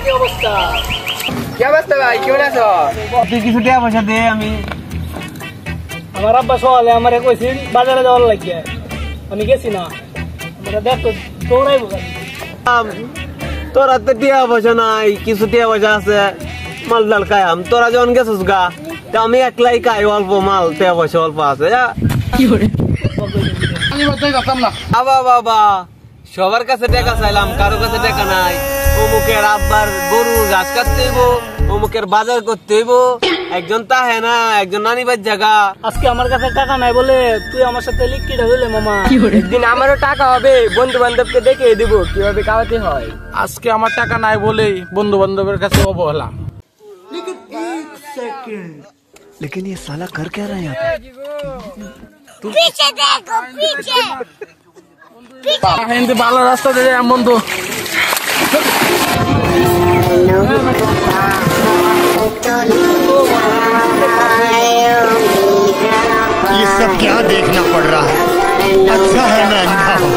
কি অবস্থা? কি অবস্থা ভাই, কেমন আছো? তুই কিছু টাকা পয়সা দে। আমি আমার আব্বা সকালে আমারে কইছিল বাজারে যাওয়ার লাগিয়ে, আমি গেছি না। আমরা দেখ তো দৌড়াইবো। তোর হাতে টাকা পয়সা নাই, কিছু টাকা পয়সা আছে, মাল ডাল খাইম। তোরা যখন গেছিস গা, তা আমি একলাই খাই, অল্প মাল, টাকা পয়সা অল্প আছে। বাবা বাবা, সবার কাছে টাকা চাইলাম, কারো কাছে টাকা নাই। অমুকের আব্বার গরু ঘাস কাটতে হইব, অমুকের বাজার করতে হইব, একজন তাহে না, একজন নানি বাড়ির জায়গা। আজকে আমার কাছে টাকা নাই বলে তুই আমার সাথে লিখিত হইলে মামা। একদিন আমারও টাকা হবে, বন্ধু বান্ধবকে দেখে দিব কিভাবে খাওয়াতে হয়। আজকে আমার টাকা নাই বলেই বন্ধু বান্ধবের কাছে অবহেলা। लेकिन ये साला कर क्या रहा है यहाँ पे? पीछे देखो पीछे হিন্দি ভালো রাস্তা দিয়ে বন্ধু। ये सब क्या देखना पड़ रहा है? अच्छा है मैं अंधा हूँ।